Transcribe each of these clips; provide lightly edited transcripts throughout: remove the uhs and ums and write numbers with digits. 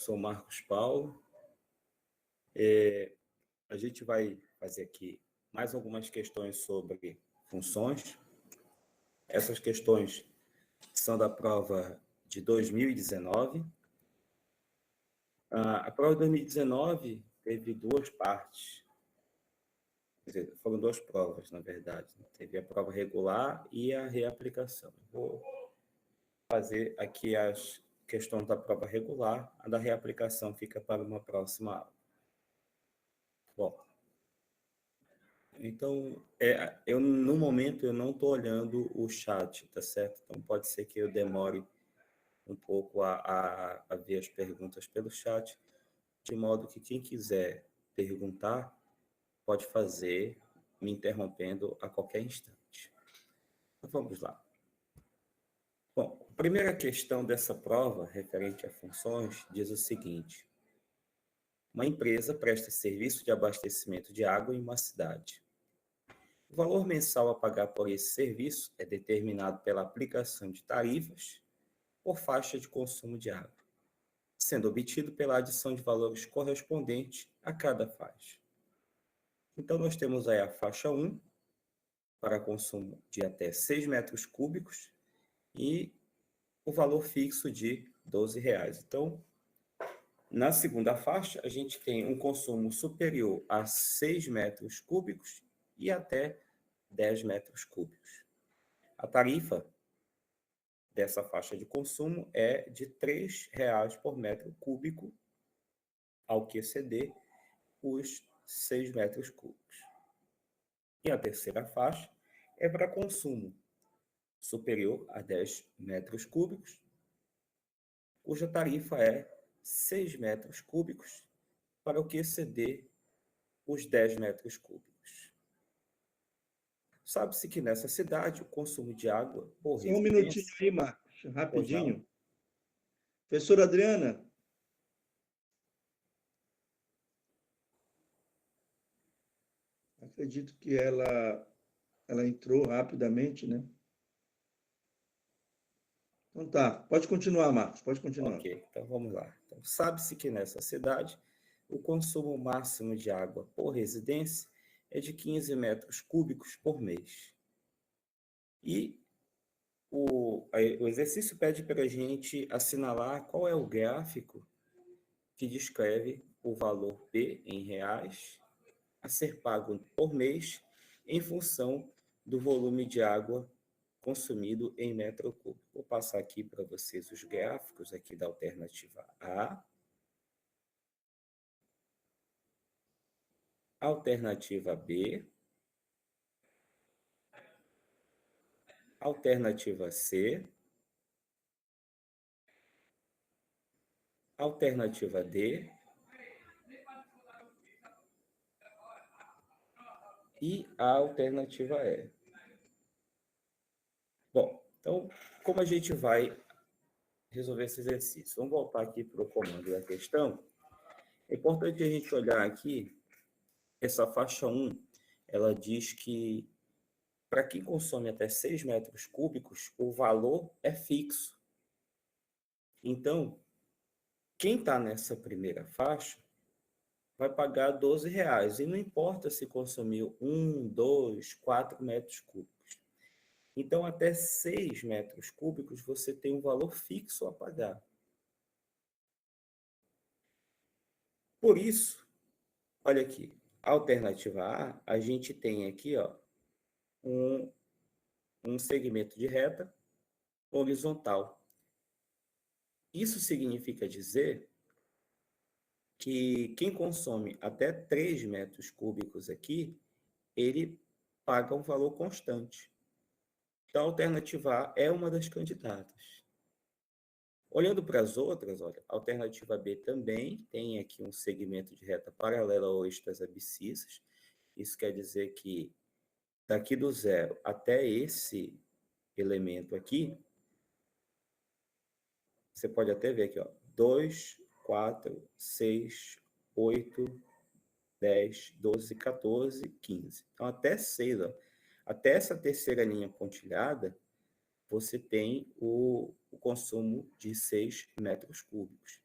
professor Marcos Paulo. A gente vai fazer aqui mais algumas questões sobre funções. Essas questões são da prova de 2019. A prova de 2019 teve duas partes. Quer dizer, foram duas provas, na verdade. Teve a prova regular e a reaplicação. Vou fazer aqui as questões da prova regular. A da reaplicação fica para uma próxima aula. Bom, então, no momento, eu não estou olhando o chat, tá certo? Então, pode ser que eu demore um pouco a ver as perguntas pelo chat, de modo que quem quiser perguntar, pode fazer, me interrompendo a qualquer instante. Então, vamos lá. Bom, a primeira questão dessa prova, referente a funções, diz o seguinte: uma empresa presta serviço de abastecimento de água em uma cidade. O valor mensal a pagar por esse serviço é determinado pela aplicação de tarifas por faixa de consumo de água, sendo obtido pela adição de valores correspondentes a cada faixa. Então, nós temos aí a faixa 1, para consumo de até 6 metros cúbicos, e o valor fixo de R$ 12. Então, na segunda faixa, a gente tem um consumo superior a 6 metros cúbicos e até 10 metros cúbicos. A tarifa dessa faixa de consumo é de R$ 3,00 por metro cúbico, ao que exceder os 6 metros cúbicos. E a terceira faixa é para consumo superior a 10 metros cúbicos, cuja tarifa é 6 metros cúbicos, para o que exceder os 10 metros cúbicos. Sabe-se que nessa cidade o consumo de água por Só um minutinho aí, Marcos, Pois rapidinho. não. Professora Adriana. Acredito que ela entrou rapidamente, né? Então tá, pode continuar, Marcos, pode continuar. Ok, então vamos lá. Então, sabe-se que nessa cidade o consumo máximo de água por residência é de 15 metros cúbicos por mês. E o exercício pede para a gente assinalar qual é o gráfico que descreve o valor P em reais a ser pago por mês em função do volume de água consumido em metro cúbico. Vou passar aqui para vocês os gráficos aqui da alternativa A, alternativa B, alternativa C, alternativa D e a alternativa E. Bom, então, como a gente vai resolver esse exercício? Vamos voltar aqui para o comando da questão. É importante a gente olhar aqui, essa faixa 1, ela diz que para quem consome até 6 metros cúbicos, o valor é fixo. Então, quem está nessa primeira faixa vai pagar R$ 12,00, e não importa se consumiu 1, 2, 4 metros cúbicos. Então, até 6 metros cúbicos, você tem um valor fixo a pagar. Por isso, olha aqui, a alternativa A, a gente tem aqui ó, um segmento de reta horizontal. Isso significa dizer que quem consome até 3 metros cúbicos aqui, ele paga um valor constante. Então, a alternativa A é uma das candidatas. Olhando para as outras, olha, a alternativa B também tem aqui um segmento de reta paralela ao eixo das abscissas. Isso quer dizer que daqui do zero até esse elemento aqui, você pode até ver aqui, ó, 2, 4, 6, 8, 10, 12, 14, 15. Então, até 6, ó, até essa terceira linha pontilhada, você tem o consumo de 6 metros cúbicos.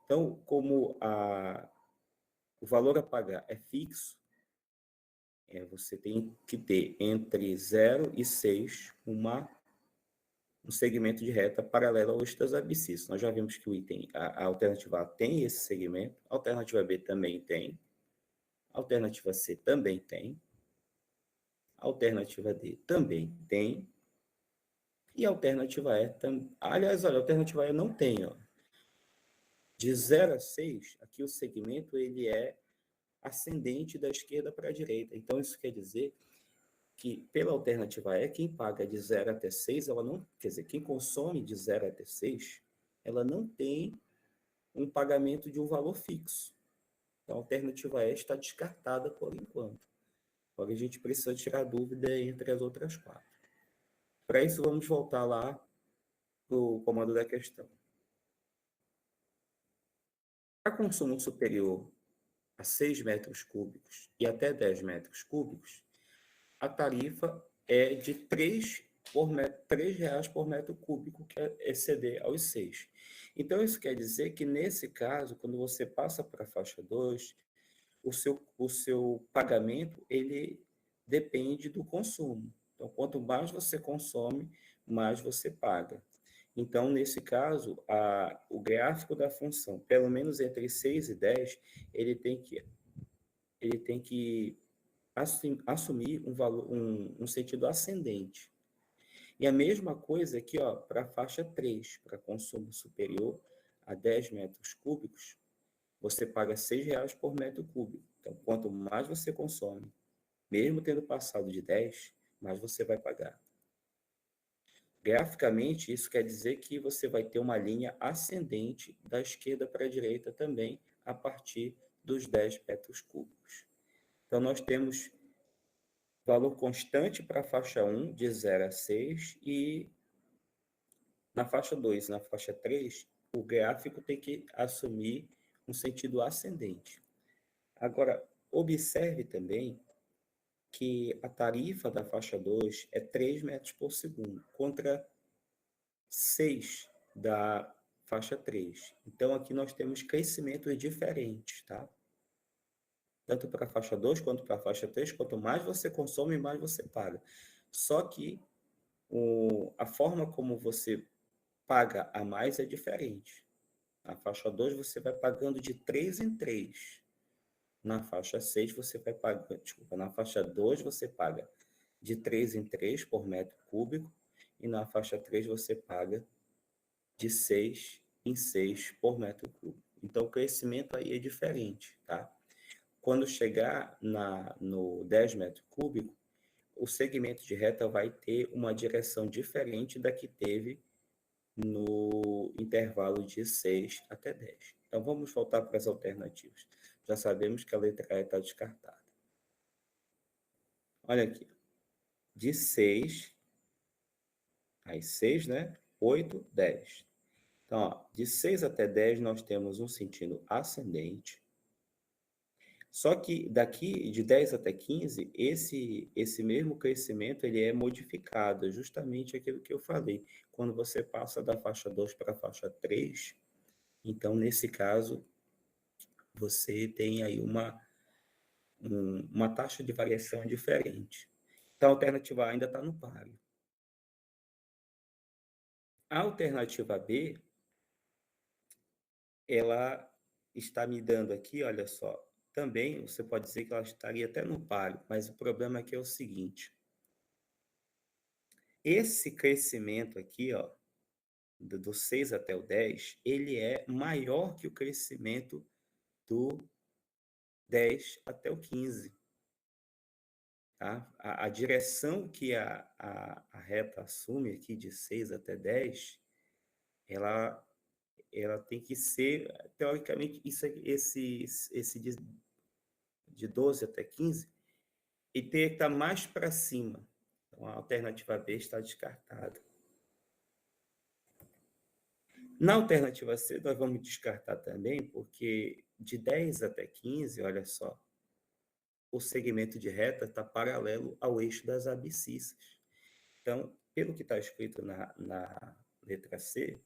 Então, como o valor a pagar é fixo, você tem que ter entre 0 e 6 um segmento de reta paralela ao eixo das abscissas. Nós já vimos que o item, a alternativa A tem esse segmento, a alternativa B também tem, a alternativa C também tem, a alternativa D também tem, e a alternativa E também. Aliás, olha, a alternativa E não tem. Ó. De 0 a 6, aqui o segmento ele é ascendente da esquerda para a direita. Então, isso quer dizer que, pela alternativa E, quem paga de 0 até 6, ela não, quer dizer, quem consome de 0 até 6, ela não tem um pagamento de um valor fixo. Então, a alternativa E está descartada por enquanto. Agora a gente precisa tirar dúvida entre as outras 4. Para isso, vamos voltar lá para o comando da questão. Para consumo superior a 6 metros cúbicos e até 10 metros cúbicos, a tarifa é de R$ por metro cúbico, que é exceder aos 6. Então, isso quer dizer que, nesse caso, quando você passa para a faixa 2, o seu pagamento ele depende do consumo. Então, quanto mais você consome, mais você paga. Então, nesse caso, o gráfico da função, pelo menos entre 6 e 10, ele tem que assumir um sentido ascendente. E a mesma coisa aqui, para a faixa 3, para consumo superior a 10 metros cúbicos, você paga R$ 6 por metro cúbico. Então, quanto mais você consome, mesmo tendo passado de 10, mais você vai pagar. Graficamente, isso quer dizer que você vai ter uma linha ascendente da esquerda para a direita também, a partir dos 10 metros cúbicos. Então, nós temos valor constante para a faixa 1, de 0 a 6, e na faixa 2, na faixa 3, o gráfico tem que assumir um sentido ascendente. Agora, observe também que a tarifa da faixa 2 é 3 metros por segundo, contra 6 da faixa 3. Então, aqui nós temos crescimentos diferentes, tá? Tanto para a faixa 2 quanto para a faixa 3, quanto mais você consome, mais você paga. Só que a forma como você paga a mais é diferente. Na faixa 2, você vai pagando de 3 em 3. Na faixa 6, você vai pagando... Desculpa, na faixa 2, você paga de 3 em 3 por metro cúbico. E na faixa 3, você paga de 6 em 6 por metro cúbico. Então, o crescimento aí é diferente, tá? Quando chegar no 10 metros cúbicos, o segmento de reta vai ter uma direção diferente da que teve no intervalo de 6 até 10. Então, vamos voltar para as alternativas. Já sabemos que a letra E está descartada. Olha aqui. De 6, aí 6, né? 8, 10. Então, ó, de 6 até 10, nós temos um sentido ascendente. Só que daqui de 10 até 15, esse mesmo crescimento ele é modificado, justamente aquilo que eu falei. Quando você passa da faixa 2 para a faixa 3, então, nesse caso, você tem aí uma taxa de variação diferente. Então, a alternativa A ainda está no páreo. A alternativa B, ela está me dando aqui, olha só, também você pode dizer que ela estaria até no páreo, mas o problema aqui é o seguinte: esse crescimento aqui, ó, do 6 até o 10, ele é maior que o crescimento do 10 até o 15. Tá? A direção que a reta assume aqui de 6 até 10, ela tem que ser, teoricamente, esse de 12 até 15, e ter que estar mais para cima. Então, a alternativa B está descartada. Na alternativa C, nós vamos descartar também, porque de 10 até 15, olha só, o segmento de reta está paralelo ao eixo das abscissas. Então, pelo que está escrito na letra C,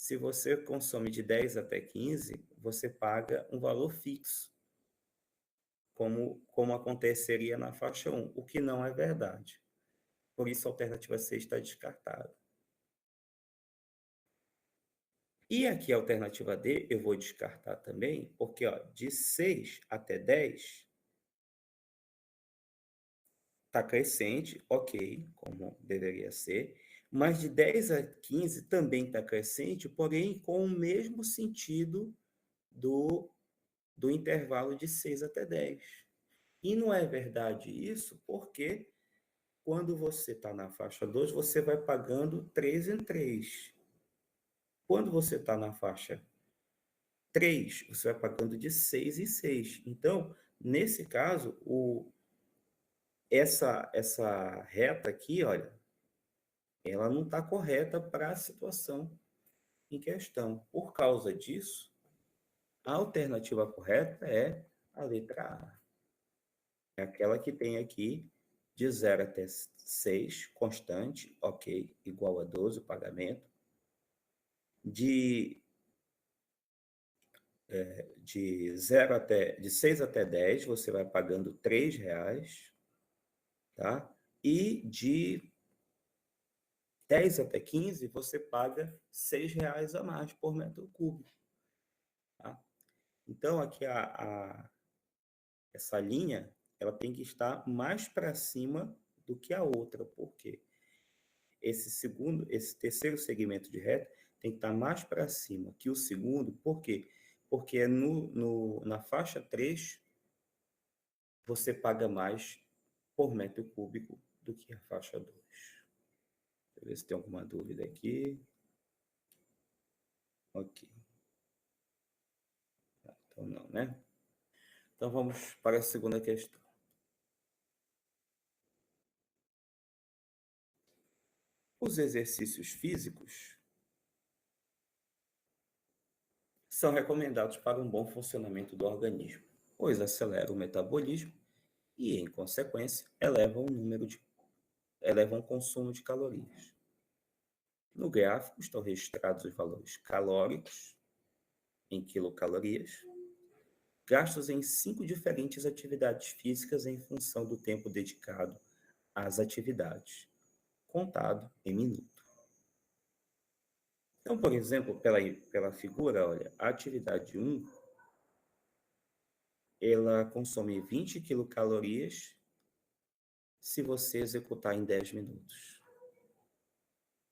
Se você consome de 10 até 15, você paga um valor fixo, como aconteceria na faixa 1, o que não é verdade. Por isso, a alternativa C está descartada. E aqui a alternativa D eu vou descartar também, porque ó, de 6 até 10 está crescente, ok, como deveria ser, mas de 10 a 15 também está crescente, porém com o mesmo sentido do intervalo de 6 até 10. E não é verdade isso, porque quando você está na faixa 2, você vai pagando 3 em 3. Quando você está na faixa 3, você vai pagando de 6 em 6. Então, nesse caso, essa reta aqui, olha, ela não está correta para a situação em questão. Por causa disso, a alternativa correta é a letra A. É aquela que tem aqui de 0 até 6, constante, ok, igual a 12 o pagamento. De 6 até 10, você vai pagando R$3, tá? E de 10 até 15, você paga R$6 a mais por metro cúbico. Tá? Então, aqui essa linha, ela tem que estar mais para cima do que a outra. Por quê? Esse terceiro segmento de reta tem que estar mais para cima que o segundo. Por quê? Porque na faixa 3, você paga mais por metro cúbico do que a faixa 2. Deixa eu ver se tem alguma dúvida aqui. Ok. Então, não, né? Então, vamos para a segunda questão. Os exercícios físicos são recomendados para um bom funcionamento do organismo, pois aceleram o metabolismo e, em consequência, elevam o consumo de calorias. No gráfico estão registrados os valores calóricos em quilocalorias, gastos em 5 diferentes atividades físicas em função do tempo dedicado às atividades, contado em minuto. Então, por exemplo, pela figura, olha, a atividade 1, ela consome 20 quilocalorias se você executar em 10 minutos.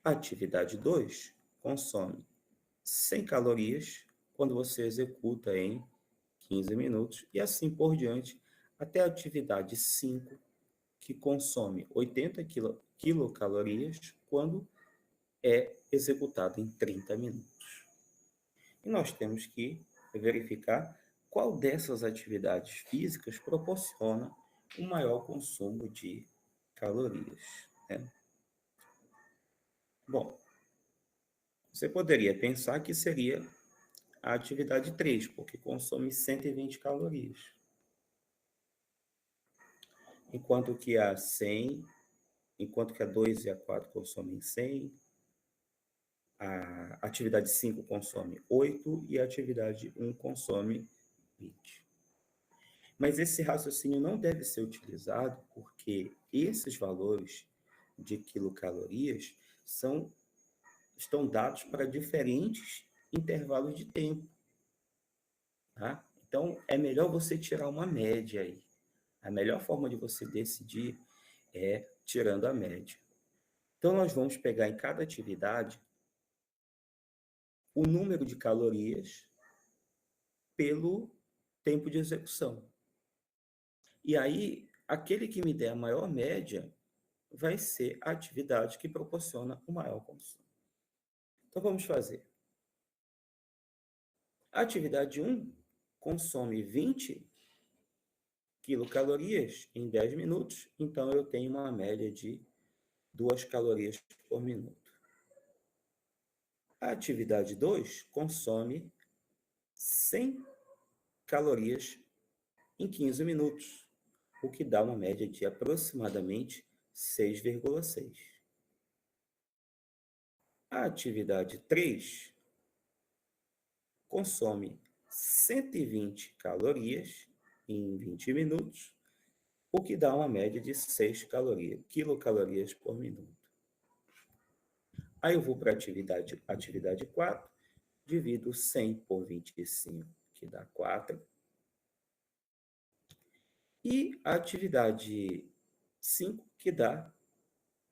A atividade 2 consome 100 calorias quando você executa em 15 minutos, e assim por diante, até a atividade 5, que consome 80 quilocalorias quando é executada em 30 minutos. E nós temos que verificar qual dessas atividades físicas proporciona o maior consumo de calorias, né? Bom, você poderia pensar que seria a atividade 3, porque consome 120 calorias. Enquanto que a 2 e a 4 consomem 100, a atividade 5 consome 8 e a atividade 1 consome 20. Mas esse raciocínio não deve ser utilizado porque esses valores de quilocalorias estão dados para diferentes intervalos de tempo. Tá? Então, é melhor você tirar uma média aí. A melhor forma de você decidir é tirando a média. Então, nós vamos pegar em cada atividade o número de calorias pelo tempo de execução. E aí, aquele que me der a maior média vai ser a atividade que proporciona o maior consumo. Então, vamos fazer. A atividade 1 consome 20 quilocalorias em 10 minutos, então eu tenho uma média de 2 calorias por minuto. A atividade 2 consome 100 calorias em 15 minutos, o que dá uma média de aproximadamente 6,6. A atividade 3 consome 120 calorias em 20 minutos, o que dá uma média de 6 quilocalorias por minuto. Aí eu vou para a atividade 4, divido 100 por 25, que dá 4. E a atividade 5, que dá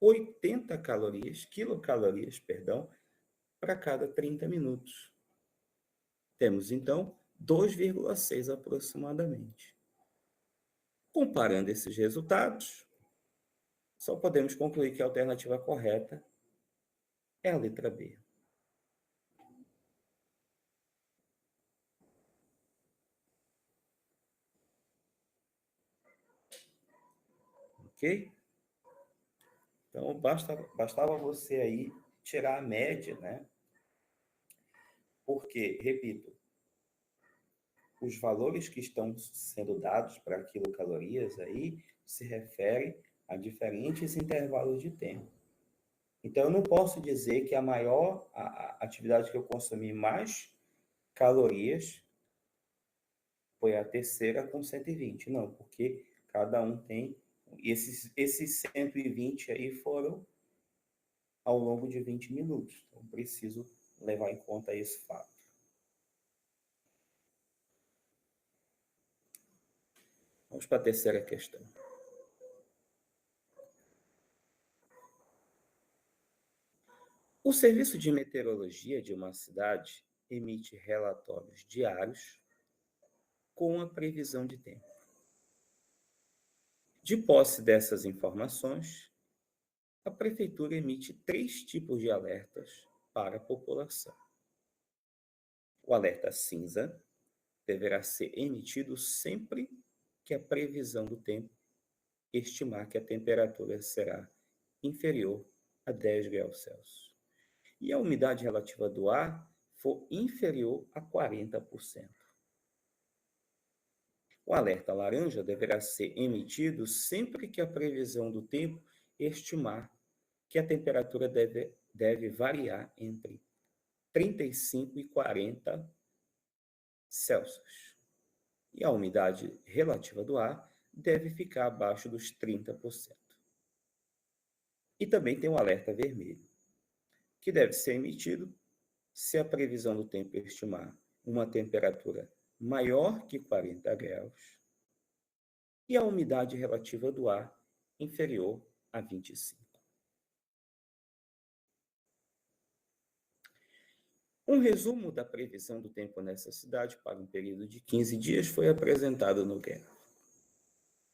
80 quilocalorias, para cada 30 minutos. Temos, então, 2,6 aproximadamente. Comparando esses resultados, só podemos concluir que a alternativa correta é a letra B. Ok? Então, bastava você aí tirar a média, né? Porque, repito, os valores que estão sendo dados para quilocalorias aí se referem a diferentes intervalos de tempo. Então, eu não posso dizer que a atividade que eu consumi mais calorias foi a terceira com 120. Não, porque cada um tem... Esses 120 aí foram ao longo de 20 minutos. Então, preciso levar em conta esse fato. Vamos para a terceira questão. O Serviço de Meteorologia de uma cidade emite relatórios diários com a previsão de tempo. De posse dessas informações, a Prefeitura emite 3 tipos de alertas para a população. O alerta cinza deverá ser emitido sempre que a previsão do tempo estimar que a temperatura será inferior a 10 graus Celsius e a umidade relativa do ar for inferior a 40%. O alerta laranja deverá ser emitido sempre que a previsão do tempo estimar que a temperatura deve variar entre 35 e 40 Celsius. E a umidade relativa do ar deve ficar abaixo dos 30%. E também tem o alerta vermelho, que deve ser emitido se a previsão do tempo estimar uma temperatura maior que 40 graus e a umidade relativa do ar inferior a 25. Um resumo da previsão do tempo nessa cidade para um período de 15 dias foi apresentado no gráfico.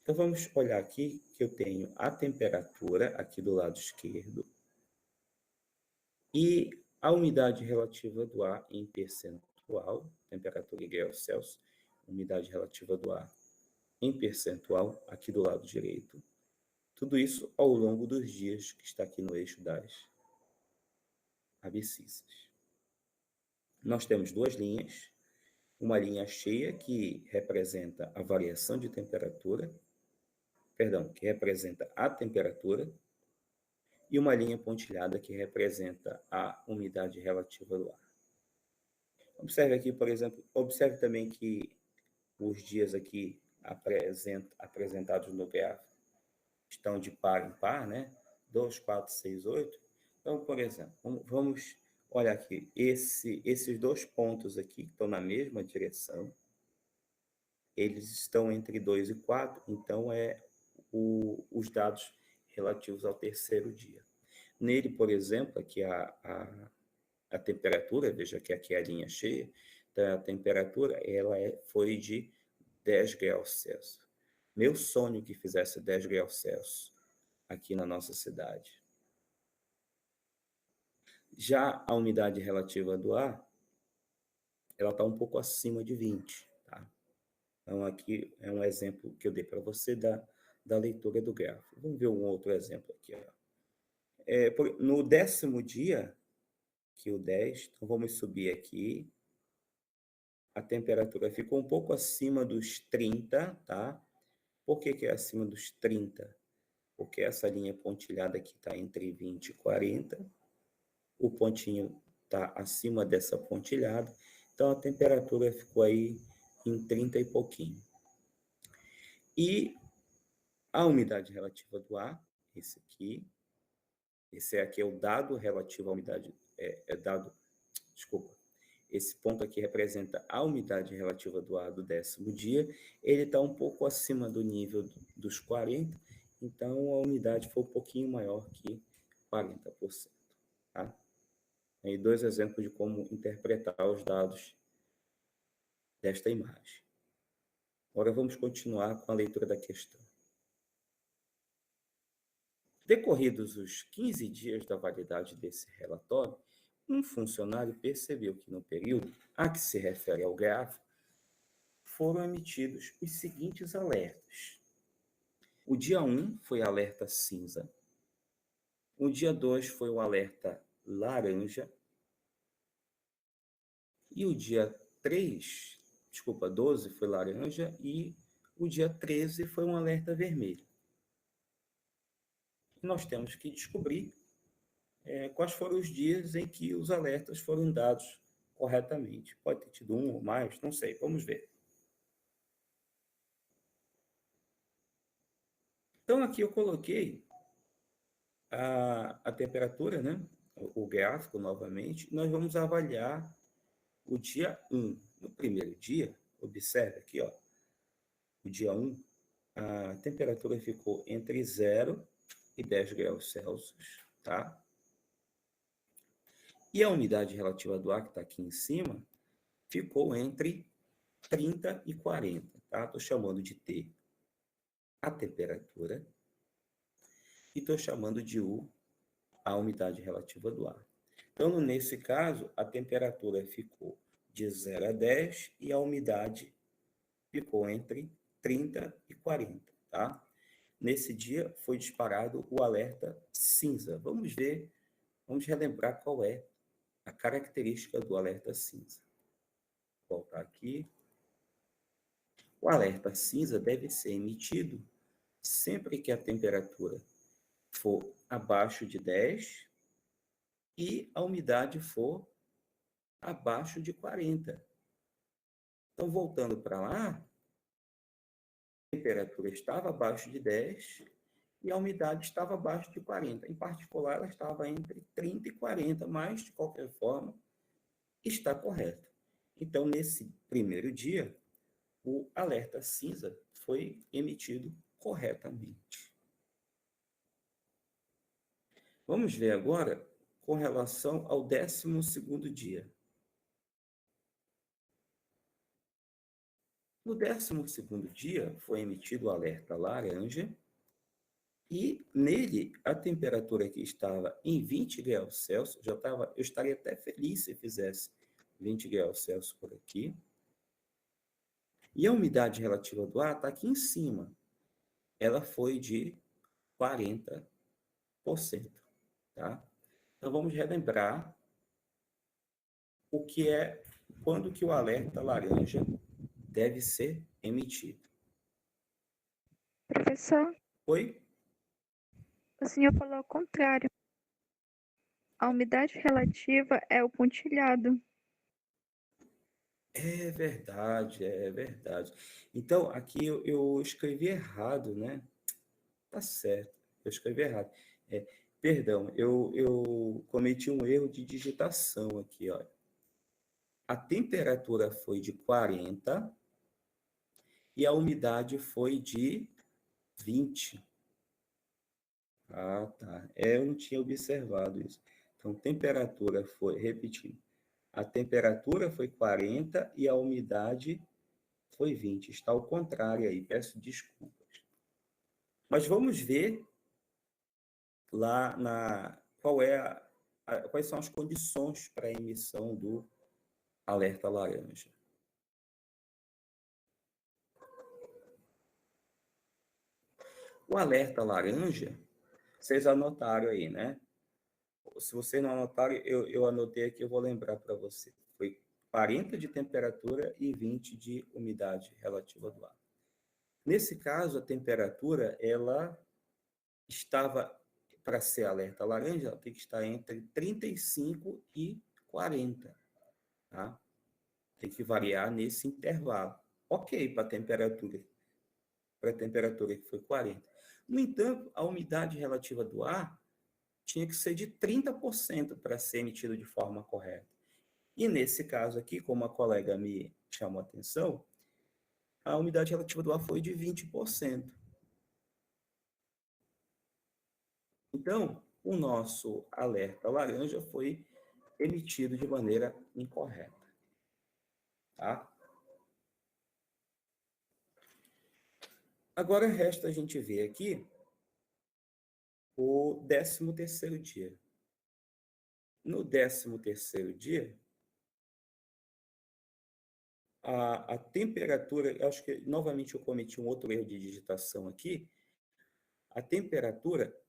Então, vamos olhar aqui que eu tenho a temperatura aqui do lado esquerdo e a umidade relativa do ar em percentual, temperatura em graus Celsius, umidade relativa do ar em percentual aqui do lado direito. Tudo isso ao longo dos dias que está aqui no eixo das abscissas. Nós temos 2 linhas, uma linha cheia que representa a variação de temperatura, que representa a temperatura, e uma linha pontilhada que representa a umidade relativa do ar. Observe aqui, por exemplo, observe também que os dias aqui apresentados no gráfico estão de par em par, né? 2, 4, 6, 8. Então, por exemplo, vamos olhar aqui, esses 2 pontos aqui que estão na mesma direção, eles estão entre 2 e 4, então os dados relativos ao terceiro dia. Nele, por exemplo, aqui a temperatura, veja que aqui é a linha cheia, então a temperatura foi de 10 graus Celsius. Meu sonho que fizesse 10 graus Celsius aqui na nossa cidade. Já a umidade relativa do ar, ela está um pouco acima de 20, tá? Então, aqui é um exemplo que eu dei para você da leitura do gráfico. Vamos ver um outro exemplo aqui. Ó. No 10º dia, que o 10, então vamos subir aqui. A temperatura ficou um pouco acima dos 30, tá? Por que é acima dos 30? Porque essa linha pontilhada aqui está entre 20 e 40. O pontinho está acima dessa pontilhada. Então, a temperatura ficou aí em 30 e pouquinho. E a umidade relativa do ar, esse aqui é o dado relativo à umidade, esse ponto aqui representa a umidade relativa do ar do 10º dia, ele está um pouco acima do nível dos 40, então a umidade foi um pouquinho maior que 40%. Tá? Aí 2 exemplos de como interpretar os dados desta imagem. Agora vamos continuar com a leitura da questão. Decorridos os 15 dias da validade desse relatório, um funcionário percebeu que no período a que se refere ao gráfico foram emitidos os seguintes alertas. O dia 1 foi alerta cinza, o dia 2 foi o alerta laranja, e o dia 12 foi laranja, e o dia 13 foi um alerta vermelho. Nós temos que descobrir quais foram os dias em que os alertas foram dados corretamente. Pode ter tido um ou mais, não sei, vamos ver. Então, aqui eu coloquei a temperatura, né? O gráfico novamente. Nós vamos avaliar o dia 1. No primeiro dia, observe aqui, ó, o dia 1, a temperatura ficou entre 0 e 10 graus Celsius, tá? E a umidade relativa do ar, que está aqui em cima, ficou entre 30 e 40, tá? Estou chamando de T a temperatura e estou chamando de U a umidade relativa do ar. Então, nesse caso, a temperatura ficou de 0 a 10 e a umidade ficou entre 30 e 40, tá? Nesse dia foi disparado o alerta cinza. Vamos ver, vamos relembrar qual é a característica do alerta cinza. Vou voltar aqui. O alerta cinza deve ser emitido sempre que a temperatura for abaixo de 10 e a umidade for abaixo de 40. Então, voltando para lá, a temperatura estava abaixo de 10 e a umidade estava abaixo de 40. Em particular, ela estava entre 30 e 40, mas, de qualquer forma, está correto. Então, nesse primeiro dia, o alerta cinza foi emitido corretamente. Vamos ver agora com relação ao 12º dia. No 12º dia, foi emitido o alerta laranja e nele a temperatura que estava em 20 graus Celsius, eu estaria até feliz se fizesse 20 graus Celsius por aqui. E a umidade relativa do ar está aqui em cima. Ela foi de 40%. Tá? Então, vamos relembrar quando que o alerta laranja deve ser emitido. Professor, Oi? o senhor falou ao contrário. A umidade relativa é o pontilhado. É verdade, é verdade. Então, aqui eu escrevi errado, né? Tá certo, eu escrevi errado. Perdão, eu cometi um erro de digitação aqui, olha. A temperatura foi de 40 e a umidade foi de 20. Ah, tá. Eu não tinha observado isso. Então, temperatura foi, repetindo, a temperatura foi 40 e a umidade foi 20. Está ao contrário aí, peço desculpas. Mas vamos ver lá quais são as condições para a emissão do alerta laranja. O alerta laranja, vocês anotaram aí, né? Se vocês não anotaram, eu anotei aqui, eu vou lembrar para você. Foi 40 de temperatura e 20 de umidade relativa do ar. Nesse caso, a temperatura, ela estava, para ser alerta laranja, ela tem que estar entre 35 e 40, tá? tem que variar nesse intervalo. Ok, para a temperatura que foi 40. No entanto, a umidade relativa do ar tinha que ser de 30% para ser emitido de forma correta. E nesse caso aqui, como a colega me chamou a atenção, a umidade relativa do ar foi de 20%. Então, o nosso alerta laranja foi emitido de maneira incorreta. Tá? Agora resta a gente ver aqui o 13º dia. No 13º dia, a temperatura, eu acho que novamente eu cometi um outro erro de digitação aqui, a temperatura,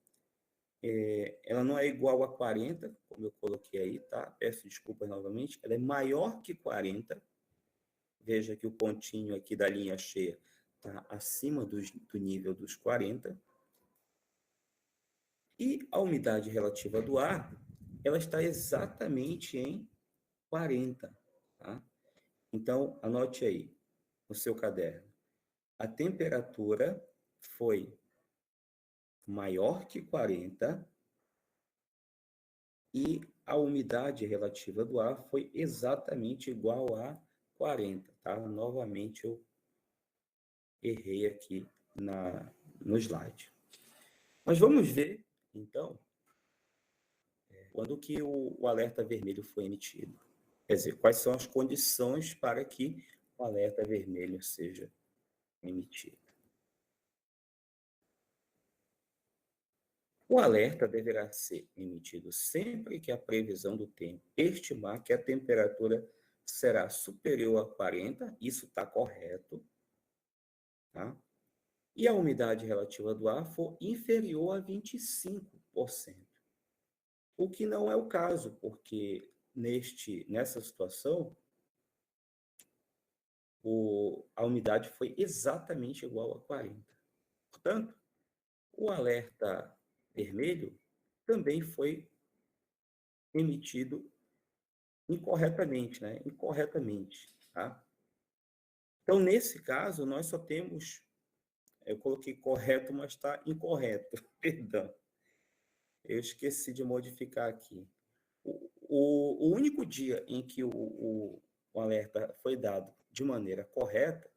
ela não é igual a 40, como eu coloquei aí, tá? Peço desculpas novamente, ela é maior que 40, veja que o pontinho aqui da linha cheia está acima do nível dos 40, e a umidade relativa do ar, ela está exatamente em 40, tá? Então, anote aí no seu caderno. A temperatura foi maior que 40 e a umidade relativa do ar foi exatamente igual a 40, tá? Novamente eu errei aqui no slide. Mas vamos ver, então, quando que o alerta vermelho foi emitido. Quer dizer, quais são as condições para que o alerta vermelho seja emitido. O alerta deverá ser emitido sempre que a previsão do tempo estimar que a temperatura será superior a 40, isso está correto, tá? E a umidade relativa do ar for inferior a 25%. O que não é o caso, porque nessa situação, a umidade foi exatamente igual a 40. Portanto, o alerta vermelho também foi emitido incorretamente, né? Incorretamente, tá? Então, nesse caso, nós só temos, eu coloquei correto, mas está incorreto, perdão. Eu esqueci de modificar aqui. O único dia em que o alerta foi dado de maneira correta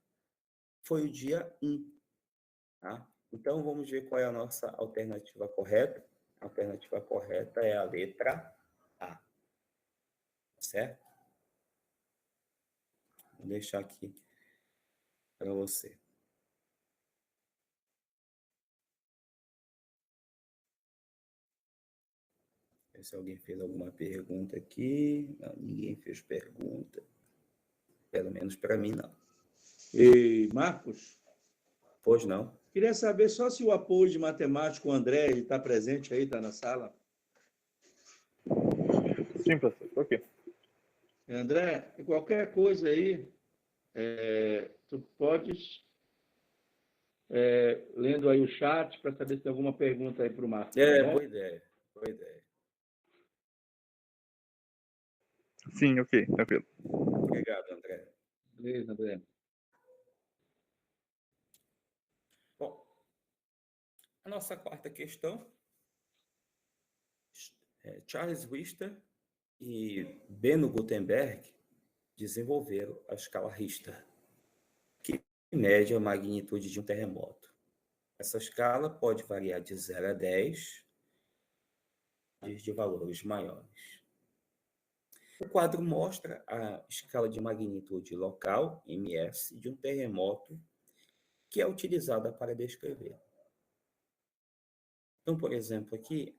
foi o dia 1, tá? Então, vamos ver qual é a nossa alternativa correta. A alternativa correta é a letra A, certo? Vou deixar aqui para você. Se alguém fez alguma pergunta aqui. Não, ninguém fez pergunta. Pelo menos para mim, não. E Marcos? Pois não. Queria saber só se o apoio de matemático, o André, está presente aí, está na sala. Sim, professor, ok. André, qualquer coisa aí, tu podes, lendo aí o chat, para saber se tem alguma pergunta aí para o Marcos. Tá bom? Boa ideia, boa ideia. Sim, ok, tranquilo. Obrigado, André. Beleza, André. Bom, a nossa quarta questão, Charles Richter e Beno Gutenberg desenvolveram a escala Richter, que mede a magnitude de um terremoto. Essa escala pode variar de 0 a 10, de valores maiores. O quadro mostra a escala de magnitude local, MS, de um terremoto que é utilizada para descrever. Então, por exemplo, aqui,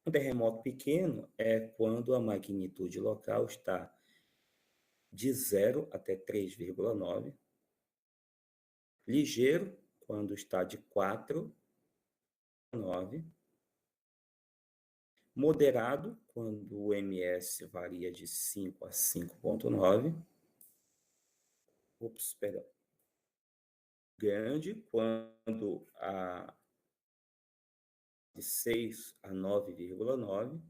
um terremoto pequeno é quando a magnitude local está de 0 até 3,9. Ligeiro, quando está de 4 a 9. Moderado, quando o MS varia de 5 a 5,9. Perdão. Grande, quando de 6 a 9,9.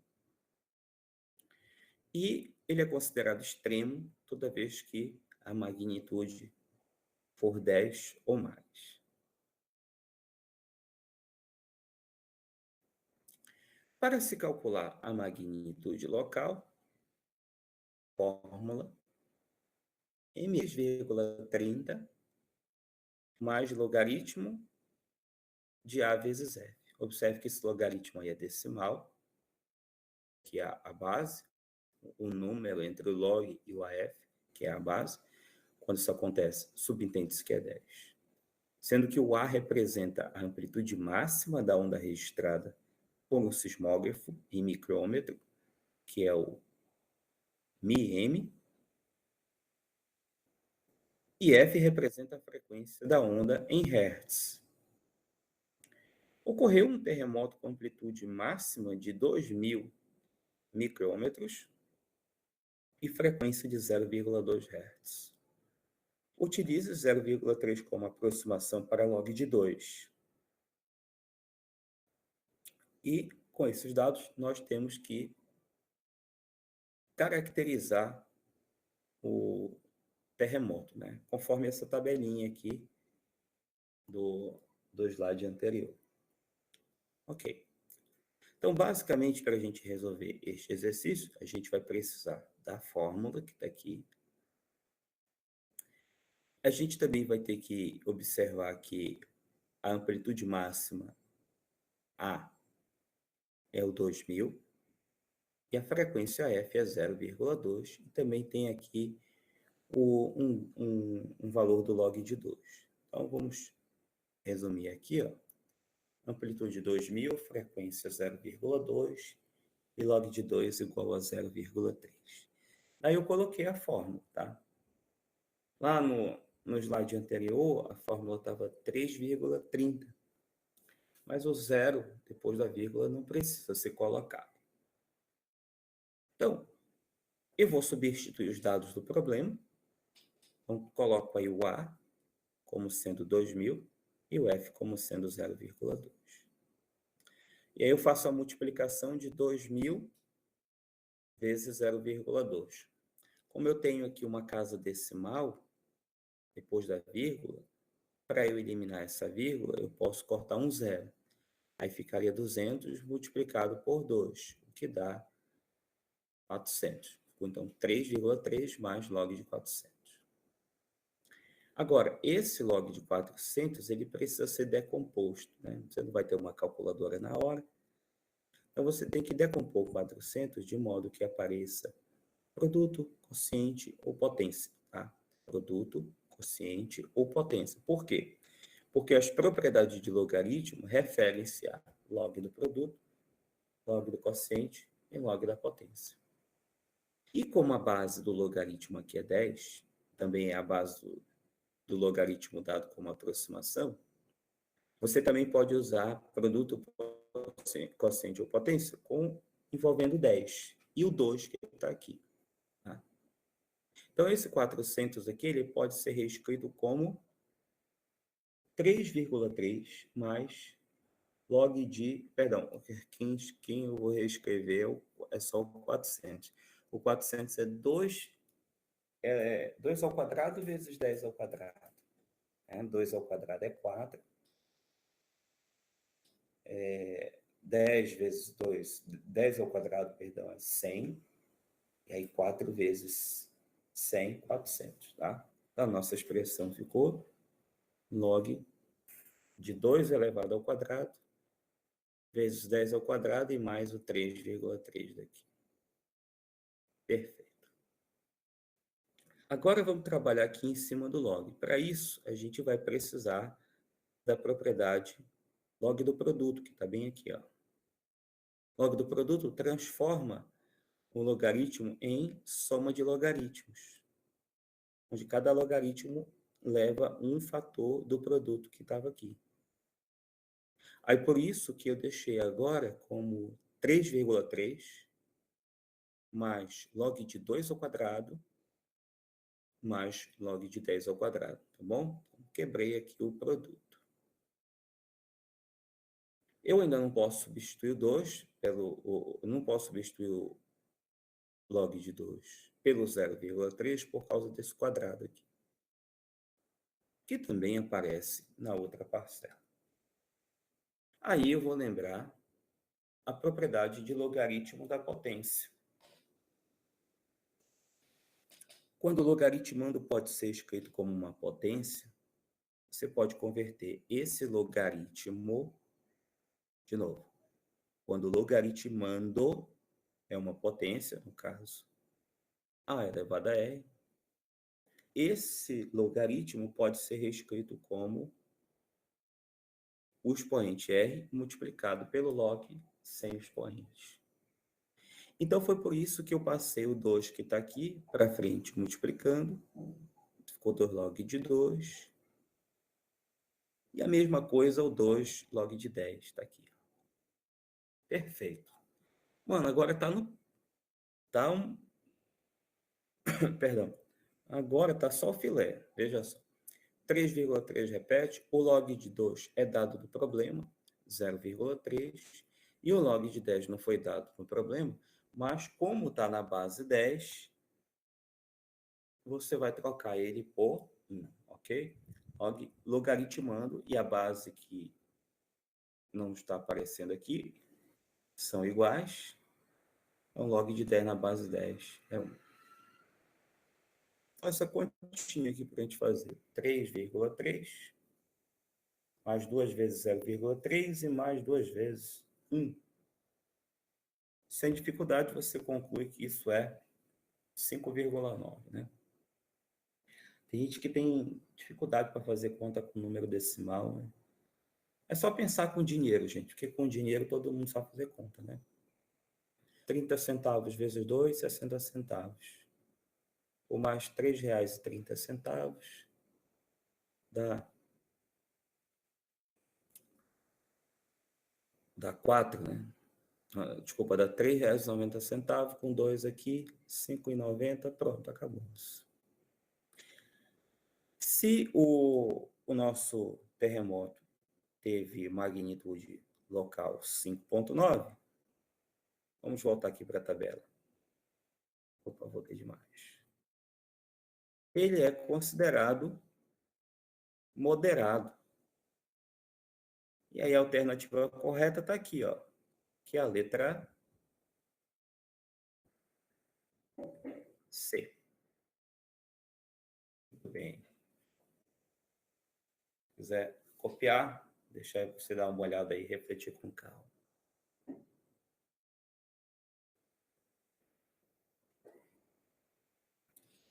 E ele é considerado extremo toda vez que a magnitude for 10 ou mais. Para se calcular a magnitude local, fórmula m/30 mais logaritmo de a vezes f. Observe que esse logaritmo aí é decimal, que é a base, o número entre o log e o AF, que é a base. Quando isso acontece, subentende-se que é 10. Sendo que o A representa a amplitude máxima da onda registrada por um sismógrafo em micrômetro, que é o μm, e F representa a frequência da onda em Hertz. Ocorreu um terremoto com amplitude máxima de 2.000 micrômetros e frequência de 0,2 Hz. Utilize 0,3 como aproximação para log de 2. E, com esses dados, nós temos que caracterizar o terremoto, né? Conforme essa tabelinha aqui do slide anterior. Ok. Então, basicamente, para a gente resolver este exercício, a gente vai precisar da fórmula que está aqui. A gente também vai ter que observar que a amplitude máxima A é o 2.000 e a frequência F é 0,2. E também tem aqui um valor do log de 2. Então, vamos resumir aqui, ó. Amplitude 2.000, frequência 0,2 e log de 2 igual a 0,3. Aí eu coloquei a fórmula, tá? Lá no slide anterior, a fórmula estava 3,30. Mas o zero, depois da vírgula, não precisa ser colocado. Então, eu vou substituir os dados do problema. Então, coloco aí o A como sendo 2.000 e o F como sendo 0,2. E aí eu faço a multiplicação de 2.000 vezes 0,2. Como eu tenho aqui uma casa decimal, depois da vírgula, para eu eliminar essa vírgula, eu posso cortar um zero. Aí ficaria 200 multiplicado por 2, o que dá 400. Então, 3,3 mais log de 400. Agora, esse log de 400, ele precisa ser decomposto, né? Você não vai ter uma calculadora na hora. Então, você tem que decompor 400 de modo que apareça produto, quociente ou potência, tá? Produto, quociente ou potência. Por quê? Porque as propriedades de logaritmo referem-se a log do produto, log do quociente e log da potência. E como a base do logaritmo aqui é 10, também é a base do logaritmo dado como aproximação, você também pode usar produto, quociente ou potência envolvendo 10 e o 2 que está aqui. Tá? Então, esse 400 aqui ele pode ser reescrito como 3,3 mais log de... Perdão, quem eu vou reescrever é só o 400. O 400 é 2 ao quadrado vezes 10 ao quadrado. 2 ao quadrado é 4. 10 vezes 2, 10 ao quadrado, perdão, é 100. E aí 4 vezes 100, 400, tá? Então, a nossa expressão ficou log de 2 elevado ao quadrado vezes 10 ao quadrado e mais o 3,3 daqui. Perfeito. Agora vamos trabalhar aqui em cima do log. Para isso, a gente vai precisar da propriedade log do produto, que está bem aqui, ó. Log do produto transforma o logaritmo em soma de logaritmos, onde cada logaritmo leva um fator do produto que estava aqui. Aí por isso que eu deixei agora como 3,3 mais log de 2 ao quadrado mais log de 10 ao quadrado, tá bom? Quebrei aqui o produto. Eu ainda não posso substituir o 2 não posso substituir o log de 2 pelo 0,3 por causa desse quadrado aqui, que também aparece na outra parcela. Aí eu vou lembrar a propriedade de logaritmo da potência. Quando o logaritmando pode ser escrito como uma potência, você pode converter esse logaritmo, de novo, quando logaritmando é uma potência, no caso, a elevado a r, esse logaritmo pode ser reescrito como o expoente r multiplicado pelo log sem expoente. Então, foi por isso que eu passei o 2 que está aqui para frente multiplicando, ficou 2 log de 2, e a mesma coisa o 2 log de 10 está aqui. Perfeito. Mano, agora perdão. Agora está só o filé. Veja só. 3,3 repete. O log de 2 é dado do problema, 0,3. E o log de 10 não foi dado no problema, mas como está na base 10, você vai trocar ele por 1, ok? Logaritmando, e a base que não está aparecendo aqui são iguais. Então, log de 10 na base 10 é 1. Essa continha aqui para a gente fazer. 3,3 mais 2 vezes 0,3 e mais 2 vezes 1. Sem dificuldade, você conclui que isso é 5,9, né? Tem gente que tem dificuldade para fazer conta com número decimal, né? É só pensar com dinheiro, gente, porque com dinheiro todo mundo sabe fazer conta, né? 30 centavos vezes 2, 60 centavos. Ou mais R$ 3,30 dá 4, né? Desculpa, dá R$ 3,90, com 2 aqui, R$ 5,90, pronto, acabou. Se o nosso terremoto teve magnitude local 5,9, vamos voltar aqui para a tabela. Opa, voltei demais. Ele é considerado moderado. E aí a alternativa correta está aqui, ó, que é a letra C. Muito bem. Se quiser copiar, deixar você dar uma olhada aí e refletir com calma.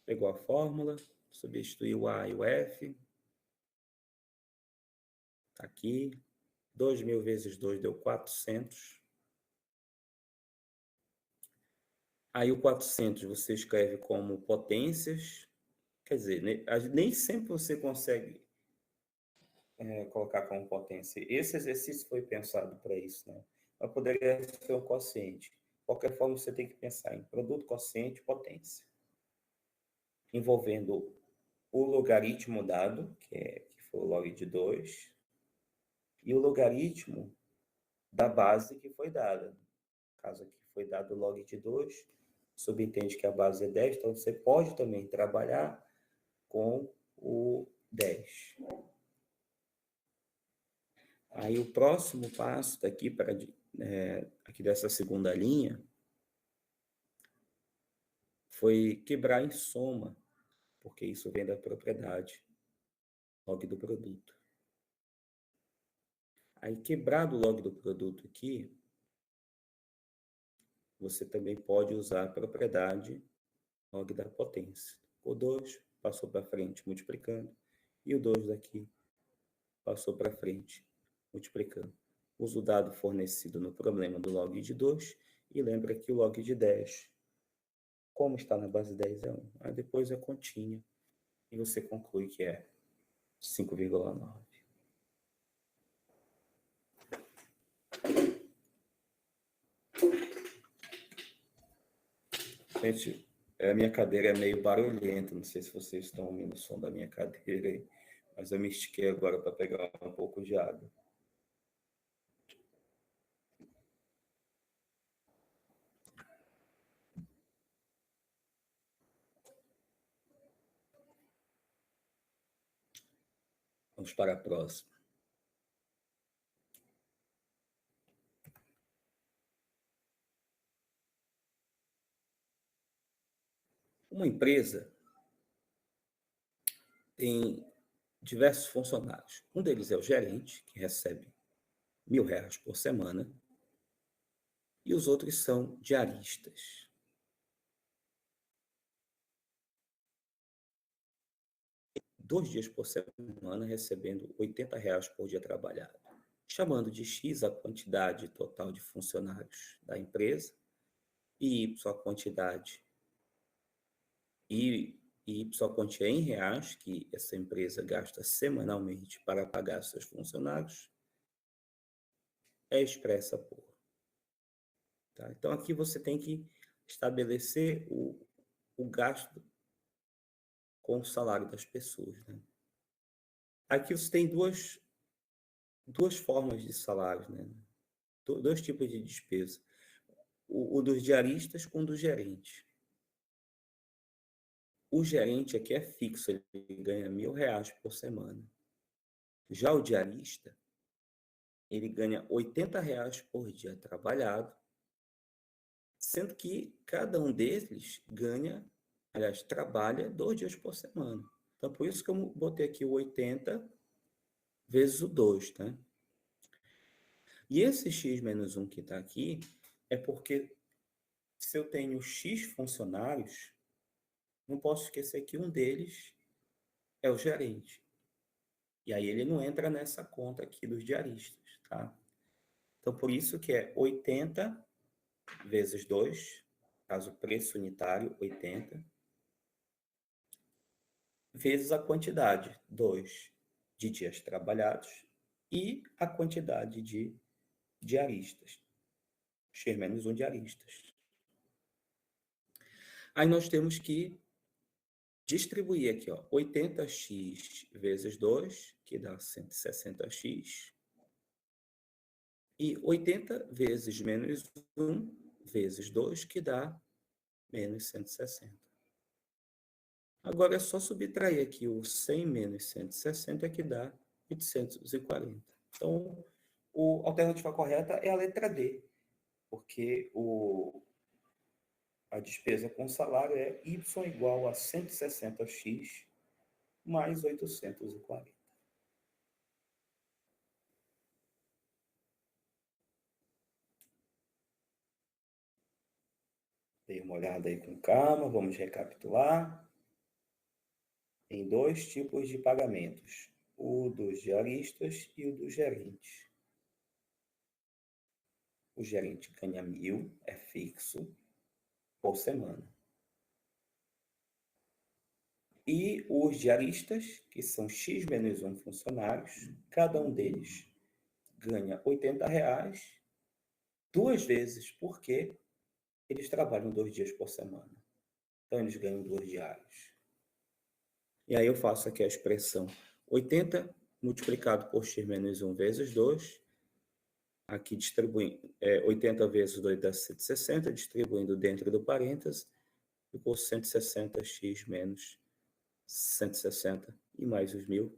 Pegou a fórmula, substituiu o A e o F. Está aqui. 2.000 vezes 2 deu 400. Aí o 400 você escreve como potências. Quer dizer, nem sempre você consegue colocar como potência. Esse exercício foi pensado para isso, né? Mas poderia ser um quociente. De qualquer forma, você tem que pensar em produto, quociente, potência, envolvendo o logaritmo dado, que foi o log de 2, e o logaritmo da base que foi dada. No caso aqui foi dado o log de 2, subentende que a base é 10, então você pode também trabalhar com o 10. Aí o próximo passo daqui aqui dessa segunda linha foi quebrar em soma, porque isso vem da propriedade log do produto. Aí quebrado o log do produto aqui, você também pode usar a propriedade log da potência. O 2 passou para frente multiplicando, e o 2 daqui passou para frente multiplicando. Usa o dado fornecido no problema do log de 2 e lembra que o log de 10, como está na base 10, é 1. Aí depois é continha e você conclui que é 5,9. Gente, a minha cadeira é meio barulhenta, não sei se vocês estão ouvindo o som da minha cadeira aí, mas eu me estiquei agora para pegar um pouco de água. Vamos para a próxima. Uma empresa tem diversos funcionários. Um deles é o gerente, que recebe R$ 1.000 por semana, e os outros são diaristas. Dois dias por semana, recebendo R$ 80 por dia trabalhado, chamando de X a quantidade total de funcionários da empresa e Y a quantidade e Y a quantia em reais que essa empresa gasta semanalmente para pagar seus funcionários é expressa por. Tá? Então, aqui você tem que estabelecer o gasto com o salário das pessoas. Né? Aqui você tem duas formas de salários, né? Dois tipos de despesa. O dos diaristas com o do gerente. O gerente aqui é fixo, ele ganha R$ 1.000 por semana. Já o diarista, ele ganha R$ 80 por dia trabalhado, sendo que cada um deles trabalha 2 dias por semana. Então, por isso que eu botei aqui o 80 vezes o 2, tá? E esse x menos 1 que está aqui é porque se eu tenho x funcionários, não posso esquecer que um deles é o gerente. E aí ele não entra nessa conta aqui dos diaristas, tá? Então, por isso que é 80 vezes 2, caso preço unitário, 80, vezes a quantidade, 2, de dias trabalhados e a quantidade de diaristas, x menos 1 diaristas. Aí nós temos que distribuir aqui, ó, 80x vezes 2, que dá 160x, e 80 vezes menos 1 vezes 2, que dá menos 160. Agora é só subtrair aqui o 100 menos 160, que dá 840. Então, a alternativa correta é a letra D, porque a despesa com salário é y igual a 160x mais 840. Dei uma olhada aí com calma, vamos recapitular. Tem 2 tipos de pagamentos, o dos diaristas e o do gerente. O gerente ganha 1.000, é fixo, por semana. E os diaristas, que são x menos 1 funcionários, cada um deles ganha R$ 80 2 vezes, porque eles trabalham 2 dias por semana. Então, eles ganham 2 diários. E aí eu faço aqui a expressão 80 multiplicado por x menos 1 vezes 2. Aqui distribuindo 80 vezes 2 dá 160, distribuindo dentro do parênteses, ficou 160x menos 160 e mais os 1.000,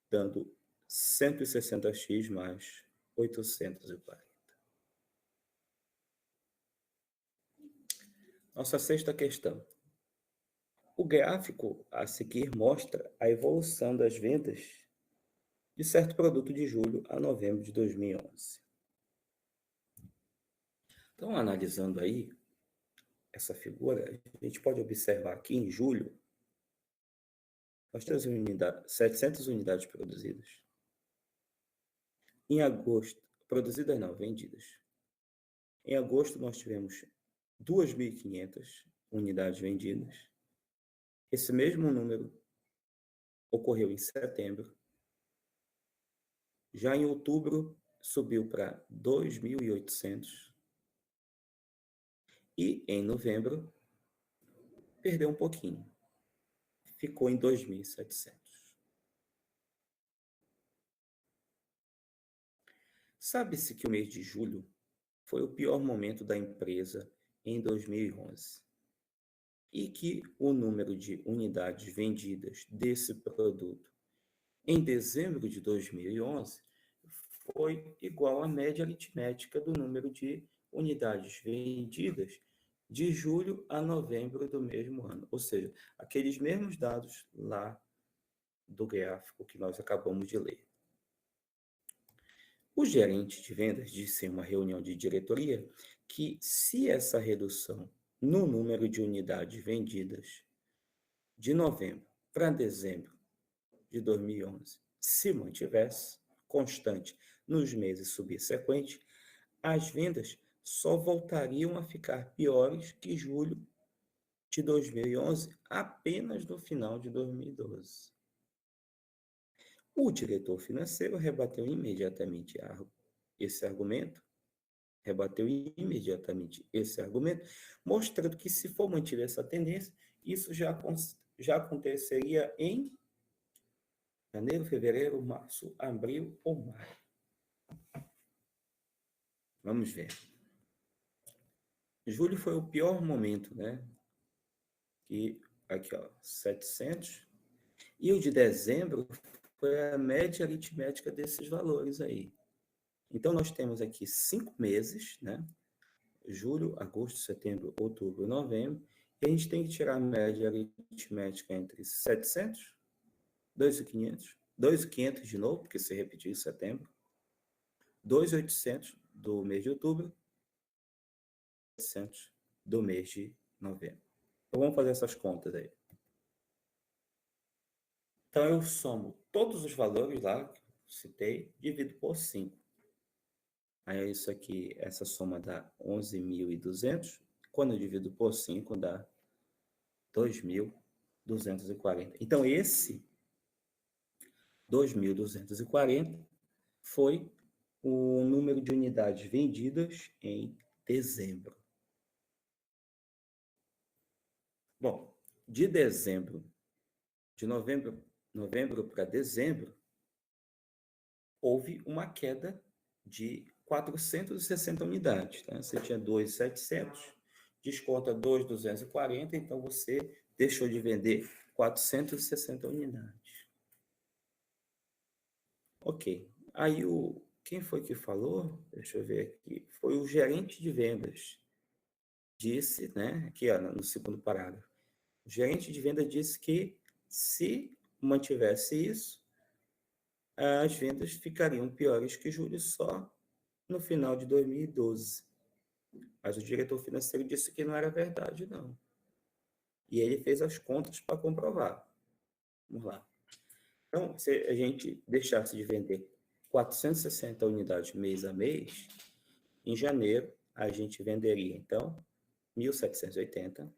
dando 160x mais 840. Nossa sexta questão. O gráfico a seguir mostra a evolução das vendas de certo produto de julho a novembro de 2011. Então, analisando aí essa figura, a gente pode observar que em julho nós temos 700 unidades produzidas. Em agosto, produzidas não, vendidas. Em agosto nós tivemos 2.500 unidades vendidas. Esse mesmo número ocorreu em setembro. Já em outubro, subiu para 2.800. E em novembro, perdeu um pouquinho. Ficou em 2.700. Sabe-se que o mês de julho foi o pior momento da empresa em 2011. E que o número de unidades vendidas desse produto em dezembro de 2011 foi igual à média aritmética do número de unidades vendidas de julho a novembro do mesmo ano. Ou seja, aqueles mesmos dados lá do gráfico que nós acabamos de ler. O gerente de vendas disse em uma reunião de diretoria que, se essa redução no número de unidades vendidas de novembro para dezembro de 2011 se mantivesse constante nos meses subsequentes, as vendas só voltariam a ficar piores que julho de 2011, apenas no final de 2012. O diretor financeiro rebateu imediatamente esse argumento, mostrando que, se for mantida essa tendência, isso já aconteceria em janeiro, fevereiro, março, abril ou maio. Vamos ver. Julho foi o pior momento, né? Que aqui, ó, 700. E o de dezembro foi a média aritmética desses valores aí. Então, nós temos aqui 5 meses, né? Julho, agosto, setembro, outubro, novembro. E a gente tem que tirar a média aritmética entre 700, 2.500, 2.500 de novo, porque se repetiu em setembro, 2.800 do mês de outubro, 700 do mês de novembro. Então, vamos fazer essas contas aí. Então, eu somo todos os valores lá que eu citei, divido por 5. Aí, isso aqui, essa soma dá 11.200. Quando eu divido por 5, dá 2.240. Então, esse 2.240 foi o número de unidades vendidas em dezembro. Bom, de novembro para dezembro, houve uma queda de 460 unidades. Tá? Você tinha 2.700, desconta 2.240, então você deixou de vender 460 unidades. Ok. Aí, quem foi que falou? Deixa eu ver aqui. Foi o gerente de vendas. Disse, né? Aqui, ó, no segundo parágrafo. O gerente de vendas disse que, se mantivesse isso, as vendas ficariam piores que julho só no final de 2012. Mas o diretor financeiro disse que não era verdade, não. E ele fez as contas para comprovar. Vamos lá. Então, se a gente deixasse de vender 460 unidades mês a mês, em janeiro a gente venderia, então, 1.780.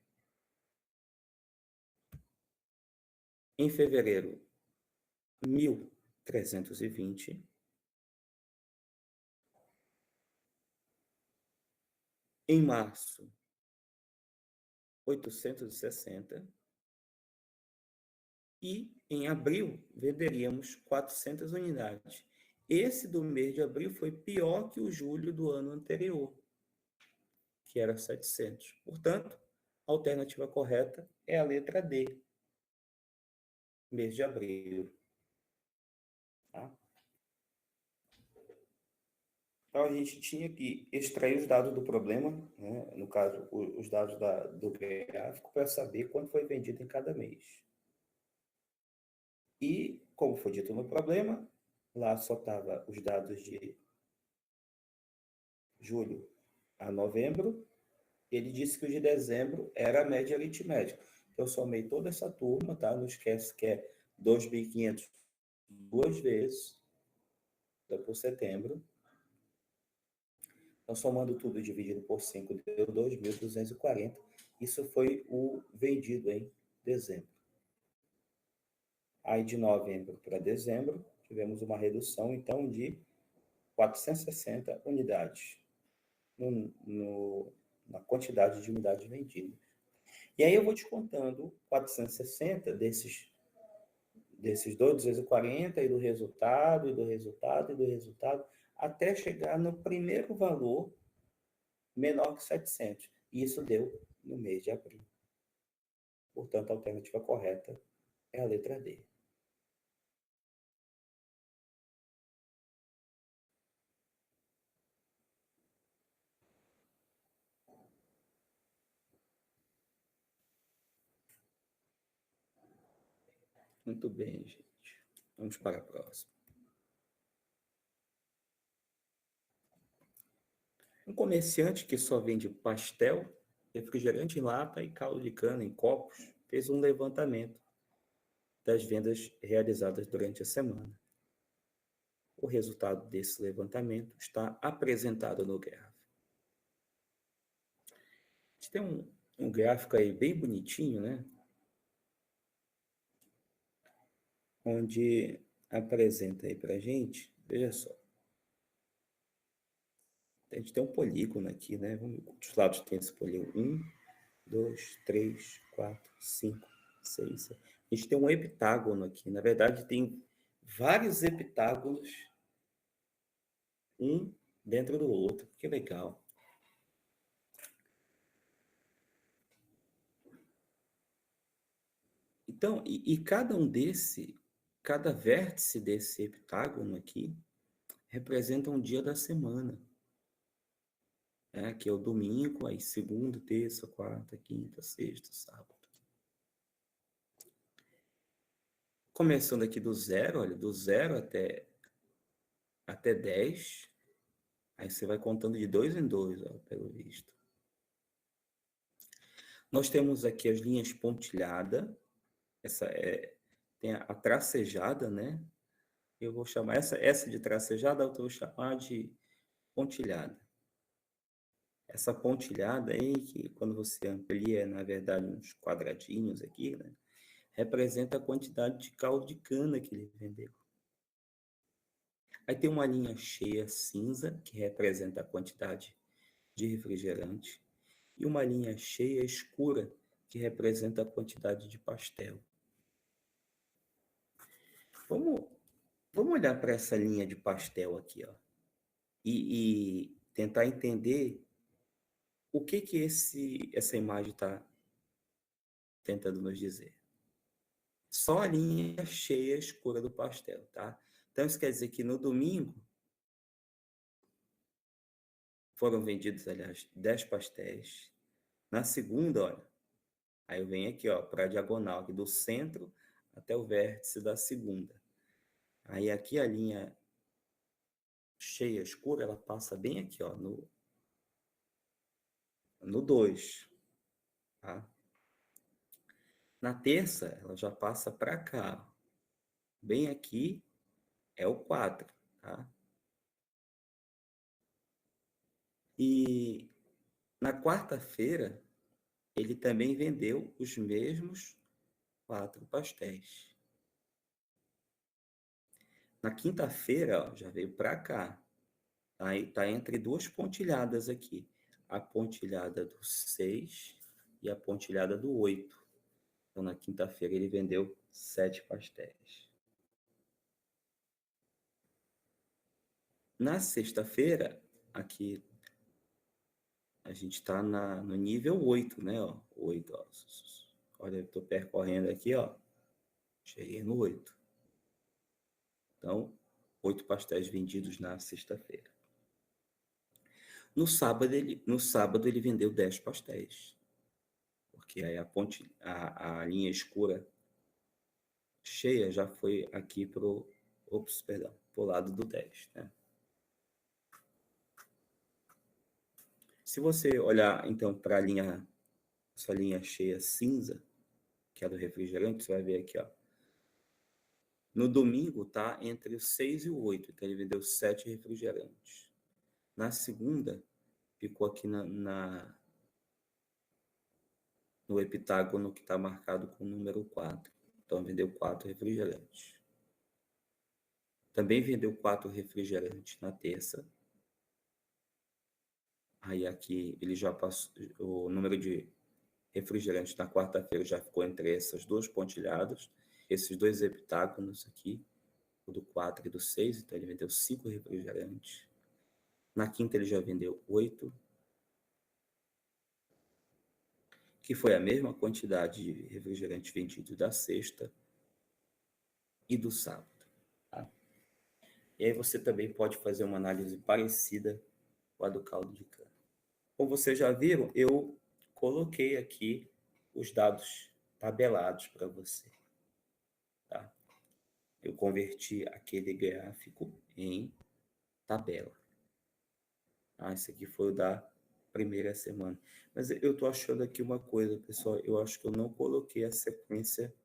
Em fevereiro, 1.320. Em março, 860. E em abril, venderíamos 400 unidades. Esse do mês de abril foi pior que o julho do ano anterior, que era 700. Portanto, a alternativa correta é a letra D, mês de abril. Tá? Então, a gente tinha que extrair os dados do problema, né? No caso, os dados do gráfico, para saber quanto foi vendido em cada mês. E, como foi dito no problema, lá só estava os dados de julho a novembro. Ele disse que o de dezembro era a média aritmética. Eu somei toda essa turma, tá? Não esquece que é 2.500 duas vezes, por setembro. Então, somando tudo dividido por 5, deu 2.240. Isso foi o vendido em dezembro. Aí, de novembro para dezembro, tivemos uma redução, então, de 460 unidades na quantidade de unidades vendidas. E aí eu vou te contando 460 desses 2.240 e do resultado, até chegar no primeiro valor menor que 700. E isso deu no mês de abril. Portanto, a alternativa correta é a letra D. Muito bem, gente. Vamos para a próxima. Um comerciante que só vende pastel, refrigerante em lata e caldo de cana em copos fez um levantamento das vendas realizadas durante a semana. O resultado desse levantamento está apresentado no gráfico. A gente tem um gráfico aí bem bonitinho, né? Onde apresenta aí para a gente, veja só. A gente tem um polígono aqui, né? Vamos ver quantos lados tem esse polígono. 1, 2, 3, 4, 5, 6, 7. A gente tem um heptágono aqui. Na verdade, tem vários heptágonos, um dentro do outro. Que legal. Então, cada vértice desse heptágono aqui representa um dia da semana. Que é o domingo, aí segunda, terça, quarta, quinta, sexta, sábado. Começando aqui do zero, olha, do zero até 10. Aí você vai contando de 2 em 2, ó, pelo visto. Nós temos aqui as linhas pontilhadas. Tem a tracejada, né? Eu vou chamar essa de tracejada, eu vou chamar de pontilhada. Essa pontilhada aí, que quando você amplia, na verdade, uns quadradinhos aqui, né? Representa a quantidade de caldo de cana que ele vendeu. Aí tem uma linha cheia cinza, que representa a quantidade de refrigerante, e uma linha cheia escura, que representa a quantidade de pastel. Vamos olhar para essa linha de pastel aqui, ó, e tentar entender o que essa imagem está tentando nos dizer. Só a linha cheia escura do pastel, tá? Então, isso quer dizer que no domingo foram vendidos, aliás, 10 pastéis. Na segunda, olha, aí eu venho aqui, ó, para a diagonal, aqui do centro até o vértice da segunda. Aí aqui a linha cheia escura, ela passa bem aqui, ó, no 2, tá? Na terça, ela já passa para cá. Bem aqui é o 4, tá? E na quarta-feira, ele também vendeu os mesmos 4 pastéis. Na quinta-feira, ó, já veio para cá. Aí tá entre duas pontilhadas aqui. A pontilhada do 6 e a pontilhada do 8. Então, na quinta-feira, ele vendeu 7 pastéis. Na sexta-feira, aqui, a gente está no nível 8, né? Ó, 8, ó. Olha, eu estou percorrendo aqui, ó. Cheguei no 8. Então, 8 pastéis vendidos na sexta-feira. No sábado, ele vendeu 10 pastéis. Porque aí a linha escura cheia já foi aqui pro lado do 10, né? Se você olhar, então, para essa linha cheia cinza, que é do refrigerante, você vai ver aqui, ó. No domingo, tá entre o 6 e o 8, então ele vendeu 7 refrigerantes. Na segunda, ficou aqui no heptágono que está marcado com o número 4. Então, vendeu 4 refrigerantes. Também vendeu 4 refrigerantes na terça. Aí aqui ele já passou, o número de refrigerantes na quarta-feira já ficou entre essas duas pontilhadas, esses dois heptágonos aqui, o do 4 e do 6, então ele vendeu 5 refrigerantes. Na quinta ele já vendeu 8, que foi a mesma quantidade de refrigerantes vendidos da sexta e do sábado. Tá? E aí você também pode fazer uma análise parecida com a do caldo de cana. Como vocês já viram, eu coloquei aqui os dados tabelados para você. Tá? eu converti aquele gráfico em tabela. Esse aqui foi o da primeira semana. Mas eu estou achando aqui uma coisa, pessoal. Eu acho que eu não coloquei a sequência